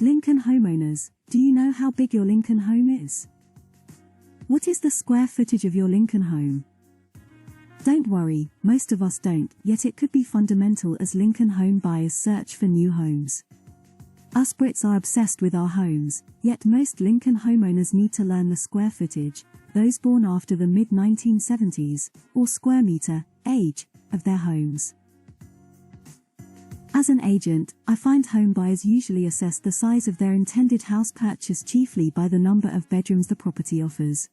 Lincoln homeowners, do you know how big your Lincoln home is? What is the square footage of your Lincoln home? Don't worry, most of us don't, yet it could be fundamental as Lincoln home buyers search for new homes. Us Brits are obsessed with our homes, yet most Lincoln homeowners need to learn the square footage, those born after the mid-1970s, or square meter, age, of their homes. As an agent, I find home buyers usually assess the size of their intended house purchase chiefly by the number of bedrooms the property offers.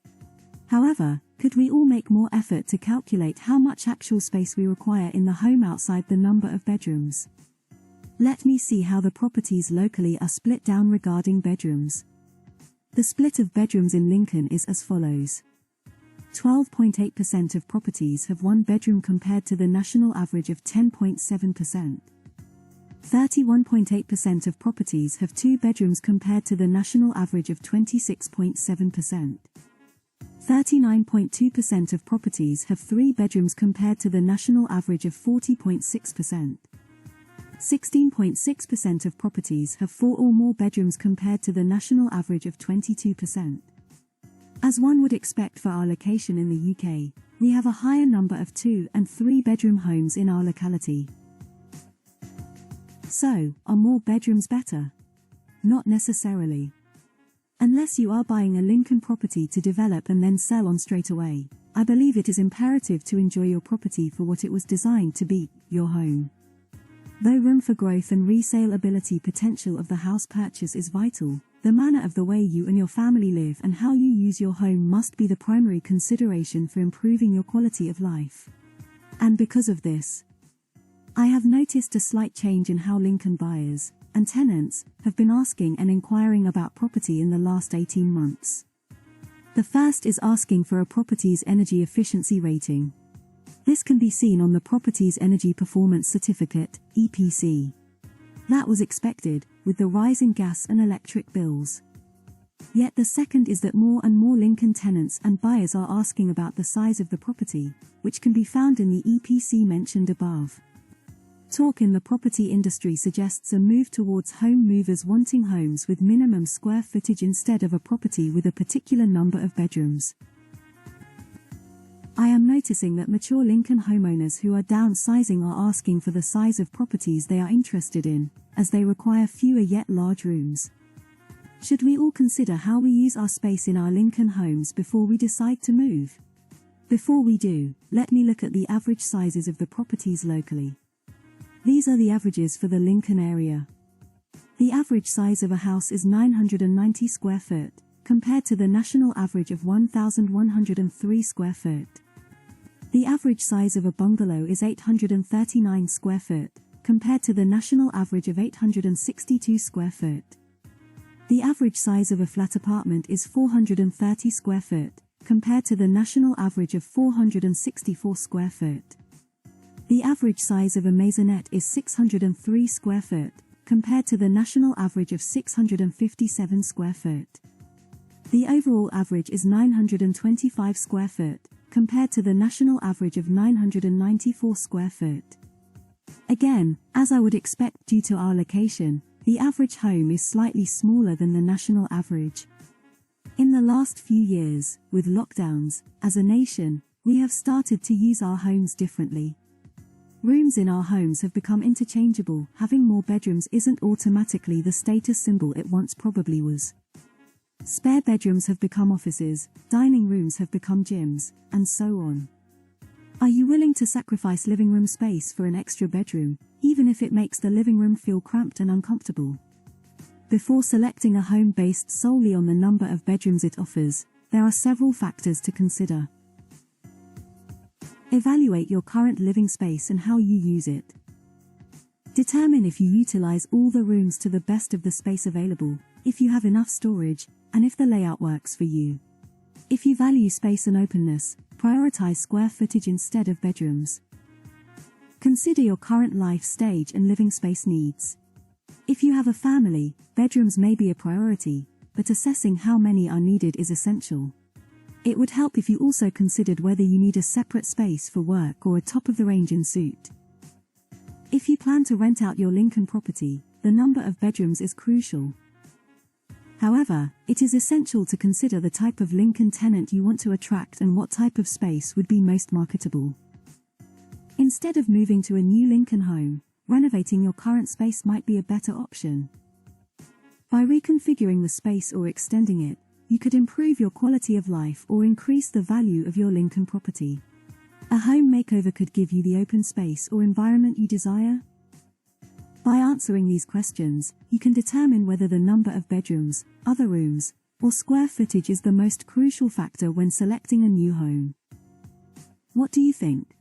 However, could we all make more effort to calculate how much actual space we require in the home outside the number of bedrooms? Let me see how the properties locally are split down regarding bedrooms. The split of bedrooms in Lincoln is as follows. 12.8% of properties have one bedroom compared to the national average of 10.7%. 31.8% of properties have two bedrooms compared to the national average of 26.7%. 39.2% of properties have three bedrooms compared to the national average of 40.6%. 16.6% of properties have four or more bedrooms compared to the national average of 22%. As one would expect for our location in the UK, we have a higher number of 2- and 3-bedroom homes in our locality. So, are more bedrooms better? Not necessarily. Unless you are buying a Lincoln property to develop and then sell on straight away, I believe it is imperative to enjoy your property for what it was designed to be, your home. Though room for growth and resale ability potential of the house purchase is vital, the manner of the way you and your family live and how you use your home must be the primary consideration for improving your quality of life. And because of this, I have noticed a slight change in how Lincoln buyers and tenants have been asking and inquiring about property in the last 18 months. The first is asking for a property's energy efficiency rating. This can be seen on the Property's Energy Performance Certificate, EPC. That was expected, with the rise in gas and electric bills. Yet the second is that more and more Lincoln tenants and buyers are asking about the size of the property, which can be found in the EPC mentioned above. Talk in the property industry suggests a move towards home movers wanting homes with minimum square footage instead of a property with a particular number of bedrooms. I am noticing that mature Lincoln homeowners who are downsizing are asking for the size of properties they are interested in, as they require fewer yet large rooms. Should we all consider how we use our space in our Lincoln homes before we decide to move? Before we do, let me look at the average sizes of the properties locally. These are the averages for the Lincoln area. The average size of a house is 990 square foot, compared to the national average of 1,103 square foot. The average size of a bungalow is 839 square foot, compared to the national average of 862 square foot. The average size of a flat apartment is 430 square foot, compared to the national average of 464 square foot. The average size of a maisonette is 603 square foot, compared to the national average of 657 square foot. The overall average is 925 square foot, compared to the national average of 994 square foot. Again, as I would expect due to our location, the average home is slightly smaller than the national average. In the last few years, with lockdowns, as a nation, we have started to use our homes differently. Rooms in our homes have become interchangeable. Having more bedrooms isn't automatically the status symbol it once probably was. Spare bedrooms have become offices, dining rooms have become gyms, and so on. Are you willing to sacrifice living room space for an extra bedroom, even if it makes the living room feel cramped and uncomfortable? Before selecting a home based solely on the number of bedrooms it offers, there are several factors to consider. Evaluate your current living space and how you use it. Determine if you utilize all the rooms to the best of the space available, if you have enough storage, and if the layout works for you. If you value space and openness, prioritize square footage instead of bedrooms. Consider your current life stage and living space needs. If you have a family, bedrooms may be a priority, but assessing how many are needed is essential. It would help if you also considered whether you need a separate space for work or a top-of-the-range en suite. If you plan to rent out your Lincoln property, the number of bedrooms is crucial. However, it is essential to consider the type of Lincoln tenant you want to attract and what type of space would be most marketable. Instead of moving to a new Lincoln home, renovating your current space might be a better option. By reconfiguring the space or extending it, you could improve your quality of life or increase the value of your Lincoln property. A home makeover could give you the open space or environment you desire. By answering these questions, you can determine whether the number of bedrooms, other rooms, or square footage is the most crucial factor when selecting a new home. What do you think?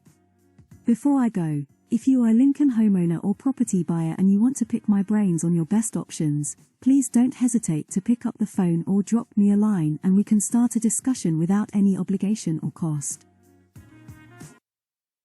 Before I go, if you are a Lincoln homeowner or property buyer and you want to pick my brains on your best options, please don't hesitate to pick up the phone or drop me a line and we can start a discussion without any obligation or cost.